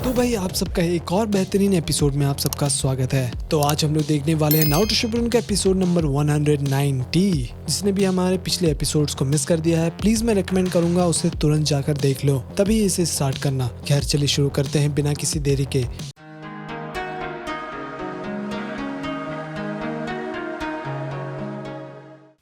तो भाई आप सबका एक और बेहतरीन एपिसोड में आप सबका स्वागत है। तो आज हम लोग देखने वाले हैं नारुतो शिपुडन का एपिसोड नंबर 190। जिसने भी हमारे पिछले एपिसोड्स को मिस कर दिया है, प्लीज मैं रेकमेंड करूंगा उसे तुरंत जाकर देख लो, तभी इसे स्टार्ट करना। खैर चलिए शुरू करते हैं बिना किसी देरी के।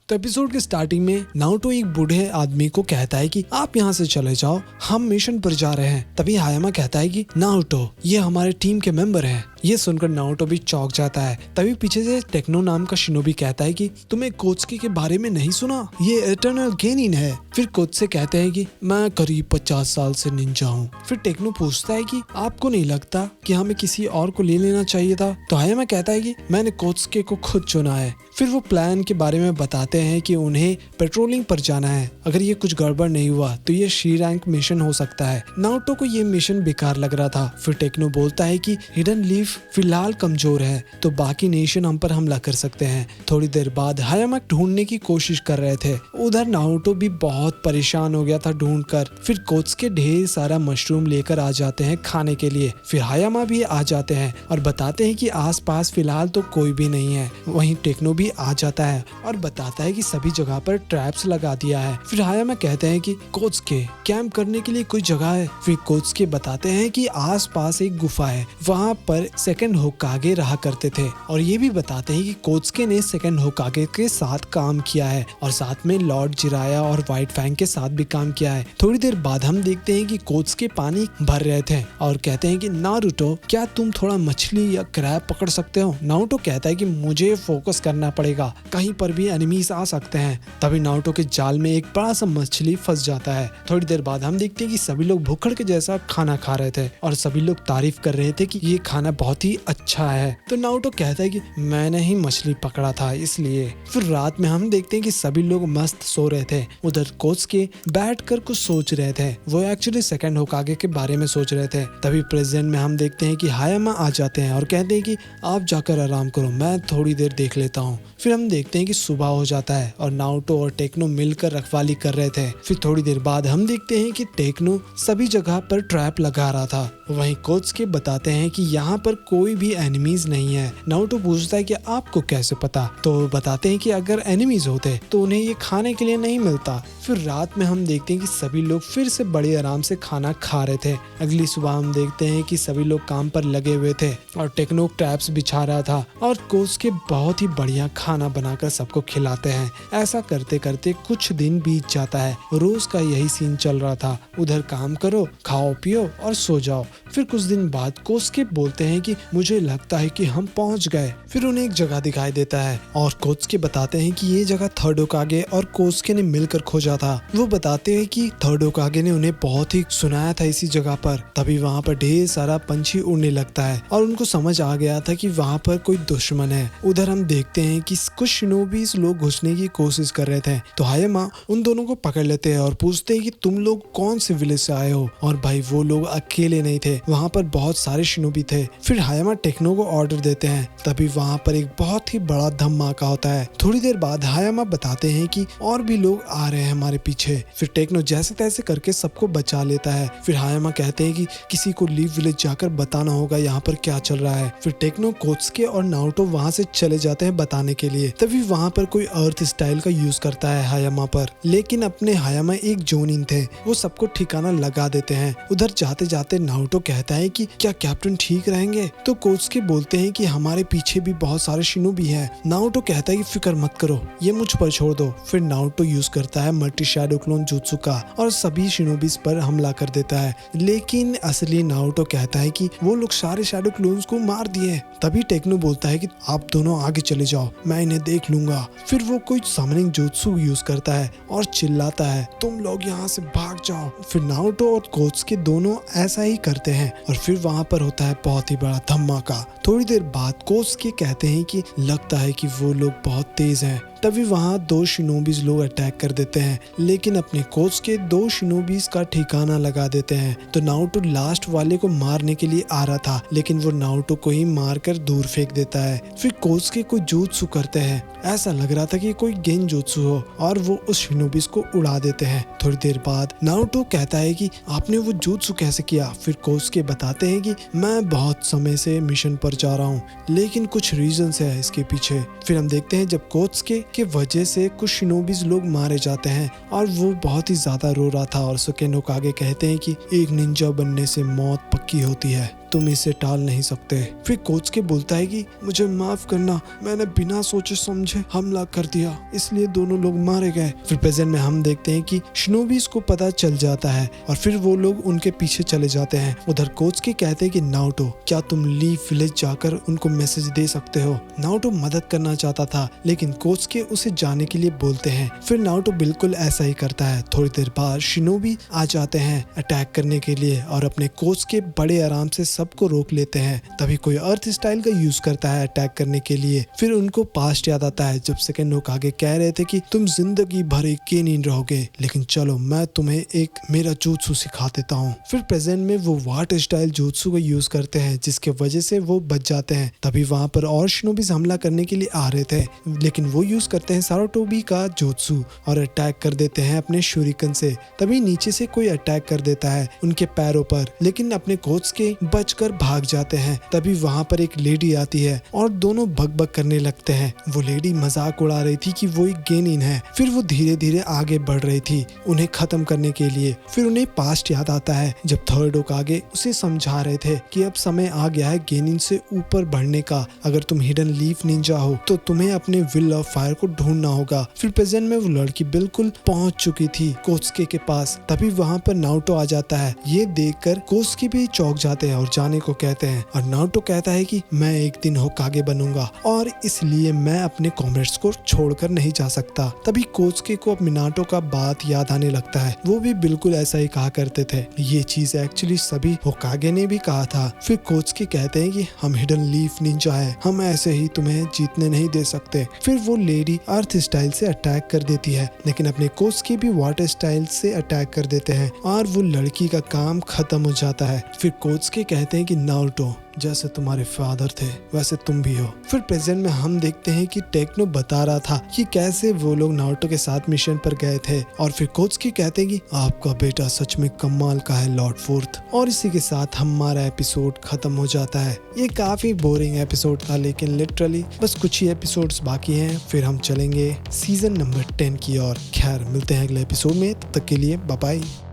तो एपिसोड के स्टार्टिंग में नारुतो एक बूढ़े आदमी को कहता है कि आप यहाँ से चले जाओ, हम मिशन पर जा रहे हैं। तभी हायामा कहता है कि नारुतो ये हमारे टीम के मेंबर हैं। ये सुनकर नारुतो भी चौंक जाता है। तभी पीछे से टेक्नो नाम का शिनोबी कहता है कि तुम्हें कोत्सुकी के बारे में नहीं सुना, ये इटर्नल गेनिन है। फिर कोत्से कहते हैं कि मैं करीब 50 साल से निंजा हूँ। फिर टेक्नो पूछता है कि आपको नहीं लगता कि हमें किसी और को ले लेना चाहिए था? तो हायामा कहता है कि मैंने कोत्सुकी को खुद चुना है। फिर वो प्लान के बारे में बताते हैं कि उन्हें पेट्रोलिंग पर जाना है। अगर ये कुछ गड़बड़ नहीं हुआ तो ये शी रैंक मिशन हो सकता है। नारुतो को ये मिशन बेकार लग रहा था। फिर टेक्नो बोलता है कि हिडन लीफ फिलहाल कमजोर है तो बाकी नेशन हम पर हमला कर सकते हैं। थोड़ी देर बाद हायामा ढूंढने की कोशिश कर रहे थे। उधर नारुतो भी बहुत परेशान हो गया था ढूंढकर। फिर कोत्सुकी ढेर सारा मशरूम लेकर आ जाते हैं खाने के लिए। फिर हायामा भी आ जाते हैं और बताते हैं कि आसपास फिलहाल तो कोई भी नहीं है। वहीं टेक्नो भी आ जाता है और बताता है कि सभी जगह पर ट्रैप्स लगा दिया है। फिर हायामा कहते हैं कि कोत्सुकी कैंप करने के लिए कोई जगह है। फिर कोत्सुकी बताते हैं कि आसपास एक गुफा है, वहाँ पर सेकंड होकागे रहा करते थे। और ये भी बताते हैं कि कोत्सुकी ने सेकंड होकागे के साथ काम किया है और साथ में लॉर्ड जिराया और व्हाइट फैंग के साथ भी काम किया है। थोड़ी देर बाद हम देखते हैं कि कोत्सुकी पानी भर रहे थे और कहते हैं कि नारुतो क्या तुम थोड़ा मछली या क्रैब पकड़ सकते हो? नारुतो कहता है कि मुझे फोकस करना पड़ेगा, कहीं पर भी एनिमीज आ सकते हैं। तभी नारुतो के जाल में एक बड़ा सा मछली फंस जाता है। थोड़ी देर बाद हम देखते हैं कि सभी लोग भूखड़ के जैसा खाना खा रहे थे और सभी लोग तारीफ कर रहे थे कि ये खाना बहुत ही अच्छा है। तो नारुतो कहता है कि मैंने ही मछली पकड़ा था इसलिए। फिर रात में हम देखते हैं कि सभी लोग मस्त सो रहे थे। उधर कोत्सुकी बैठकर कुछ सोच रहे थे। वो एक्चुअली सेकंड होकागे के बारे में सोच रहे थे। तभी प्रेजेंट में हम देखते हैं कि हायामा आ जाते हैं और कहते हैं कि आप जाकर आराम करो, मैं थोड़ी देर देख लेता हूँ। फिर हम देखते हैं कि सुबह हो जाता है और नारुतो और टेक्नो मिलकर रखवाली कर रहे थे। फिर थोड़ी देर बाद हम देखते हैं कि टेक्नो सभी जगह पर ट्रैप लगा रहा था। वहीं कोत्सुकी बताते हैं कि यहाँ पर कोई भी एनिमीज नहीं है। नारुतो पूछता है कि आपको कैसे पता? तो बताते हैं कि अगर एनिमीज होते तो उन्हें ये खाने के लिए नहीं मिलता। फिर रात में हम देखते हैं कि सभी लोग फिर से बड़े आराम से खाना खा रहे थे। अगली सुबह हम देखते हैं कि सभी लोग काम पर लगे हुए थे और टेक्नो ट्रैप्स बिछा रहा था और कोत्सुकी बहुत ही बढ़िया खाना बनाकर सबको खिलाते हैं। ऐसा करते करते कुछ दिन बीत जाता है। रोज का यही सीन चल रहा था, उधर काम करो, खाओ पियो और सो जाओ। फिर कुछ दिन बाद कोत्सुकी बोलते हैं कि मुझे लगता है कि हम पहुंच गए। फिर उन्हें एक जगह दिखाई देता है और कोत्सुकी बताते हैं कि ये जगह थर्ड होकागे और कोत्सुकी ने मिलकर खोजा था। वो बताते हैं कि थर्ड होकागे ने उन्हें बहुत ही सुनाया था इसी जगह पर। तभी वहाँ पर ढेर सारा पंछी उड़ने लगता है और उनको समझ आ गया था कि वहाँ पर कोई दुश्मन है। उधर हम देखते हैं कि कुछ शिनोबीज लोग घुसने की कोशिश कर रहे थे। तो हायामा उन दोनों को पकड़ लेते हैं और पूछते हैं कि तुम लोग कौन से विलेज से आए हो? और भाई वो लोग अकेले नहीं थे, वहाँ पर बहुत सारे शिनोबी थे। फिर हायामा टेक्नो को ऑर्डर देते हैं। तभी वहाँ पर एक बहुत ही बड़ा धमाका होता है। थोड़ी देर बाद हायामा बताते हैं कि और भी लोग आ रहे हैं हमारे पीछे। फिर टेक्नो जैसे तैसे करके सबको बचा लेता है। फिर हायामा कहते हैं कि किसी को लीव विलेज जाकर बताना होगा यहाँ पर क्या चल रहा है। फिर टेक्नो कोत्सुकी और नारुतो वहाँ से चले जाते हैं बताने के लिए। तभी वहाँ पर कोई अर्थ स्टाइल का यूज करता है हायामा पर, लेकिन अपने हायामा एक जोनिन थे, वो सबको ठिकाना लगा देते हैं। उधर जाते जाते नारुतो कहता है कि क्या कैप्टन ठीक रहेंगे? तो कोत्सुकी बोलते हैं कि हमारे पीछे भी बहुत सारे शिनोबी हैं। नारुतो कहता है कि फिक्र मत करो, ये मुझ पर छोड़ दो। फिर नारुतो यूज करता है मल्टी शैडो क्लोन जुत्सु का और सभी शिनोबीज पर हमला कर देता है। लेकिन असली नारुतो कहता है कि वो लोग सारे शैडो क्लोन्स को मार दिए। तभी टेक्नो बोलता है कि आप दोनों आगे चले जाओ, मैं इन्हें देख लूंगा। फिर वो कोई समनिंग जुत्सु यूज करता है और चिल्लाता है तुम लोग यहाँ से भाग जाओ। फिर नारुतो और कोत्सुकी दोनों ऐसा ही करते हैं और फिर वहाँ पर होता है बहुत ही बड़ा धमाका। थोड़ी देर बाद कोत्सुकी कहते हैं कि लगता है कि वो लोग बहुत तेज हैं। तभी वहाँ 2 शिनोबीज लोग अटैक कर देते हैं, लेकिन अपने कोच के 2 शिनोबीज का ठिकाना लगा देते हैं। तो नारुतो लास्ट वाले को मारने के लिए आ रहा था, लेकिन वो नारुतो को ही मारकर दूर फेंक देता है। फिर कोच के कोई jutsu करते हैं, ऐसा लग रहा था कि कोई गेंजुत्सु हो, और वो उस शिनोबीज को उड़ा देते हैं। थोड़ी देर बाद नारुतो कहता है कि आपने वो jutsu कैसे किया। फिर कोच के बताते हैं कि मैं बहुत समय से मिशन पर जा रहा हूँ, लेकिन कुछ रीजंस है इसके पीछे। फिर हम देखते हैं जब कोच के वजह से कुछ शिनोबीज लोग मारे जाते हैं, और वो बहुत ही ज्यादा रो रहा था। और सुकेन होकागे कहते हैं कि एक निंजा बनने से मौत पक्की होती है, तुम इसे टाल नहीं सकते। फिर कोच के बोलता है कि मुझे माफ करना, मैंने बिना सोचे समझे हमला कर दिया, इसलिए दोनों लोग मारे गए। फिर प्रेजेंट में हम देखते हैं कि शिनोबीज को पता चल जाता है, और फिर वो लोग उनके पीछे चले जाते हैं। उधर कोच के कहते हैं कि नारुतो, क्या तुम लीफ विलेज जाकर उनको मैसेज दे सकते हो। नारुतो मदद करना चाहता था, लेकिन कोच के उसे जाने के लिए बोलते हैं। फिर नारुतो बिल्कुल ऐसा ही करता है। थोड़ी देर बाद शिनोबी आ जाते हैं अटैक करने के लिए, और अपने कोच के बड़े आराम से सबको रोक लेते हैं। तभी कोई अर्थ स्टाइल का यूज करता है अटैक करने के लिए। फिर उनको पास्ट याद आता है, जब सेकंड होकागे कह रहे थे कि तुम जिंदगी भर एक केनिन रहोगे, लेकिन चलो मैं तुम्हें एक मेरा jutsu सिखा देता हूँ। फिर प्रेजेंट में वो वाट स्टाइल jutsu को यूज करते हैं, जिसके वजह से वो बच जाते हैं। तभी वहाँ पर और शिनोबीज हमला करने के लिए आ रहे थे, लेकिन वो यूज करते हैं सारुटोबी का jutsu और अटैक कर देते हैं अपने शूरिकन से। तभी नीचे से कोई अटैक कर देता है उनके पैरों पर, लेकिन अपने कोच के बचकर भाग जाते हैं। तभी वहाँ पर एक लेडी आती है और दोनों भग करने लगते हैं। वो लेडी मजाक उड़ा रही थी कि वो एक गेनिन है। फिर वो धीरे धीरे आगे बढ़ रही थी उन्हें खत्म करने के लिए। फिर उन्हें पास्ट याद आता है, जब थर्ड होकागे उसे समझा रहे थे कि अब समय आ गया है गेनिन से ऊपर बढ़ने का। अगर तुम हिडन लीफ निंजा हो तो तुम्हें अपने विल ऑफ फायर को ढूंढना होगा। फिर प्रेजेंट में वो लड़की बिल्कुल पहुंच चुकी थी कोत्सुके के पास। तभी वहाँ पर नारुतो आ जाता है। ये देखकर कोत्सुके भी चौंक जाते हैं और जाने को कहते हैं, और नारुतो कहता है कि मैं एक दिन होकागे बनूंगा, और इसलिए मैं अपने कॉमरेड्स को छोड़कर नहीं जा सकता। तभी कोत्सुके को मिनाटो का बात याद आने लगता है, वो भी बिल्कुल ऐसा ही कहा करते थे। ये चीज एक्चुअली सभी होकागे ने भी कहा था। फिर कोत्सुके कहते हैं कि हम हिडन लीफ निंजा है, हम ऐसे ही तुम्हें जीतने नहीं दे सकते। फिर वो लेडी अर्थ स्टाइल से अटैक कर देती है, लेकिन अपने कोत्सुके भी वाटर स्टाइल से अटैक कर देते हैं, और वो लड़की का काम खत्म हो जाता है। फिर कोत्सुके कहते हैं कि नारुतो, जैसे तुम्हारे फादर थे वैसे तुम भी हो। फिर प्रेजेंट में हम देखते हैं कि टेक्नो बता रहा था कि कैसे वो लोग नारुतो के साथ मिशन पर गए थे, और फिर कोत्सुके कहते हैं कि आपका बेटा सच में कमाल का है लॉर्ड फोर्थ। और इसी के साथ हमारा एपिसोड खत्म हो जाता है। ये काफी बोरिंग एपिसोड था, लेकिन लिटरली बस कुछ ही एपिसोड्स बाकी हैं, फिर हम चलेंगे सीजन नंबर 10 की ओर। खैर मिलते हैं अगले एपिसोड में, तब तक के लिए बाय बाय।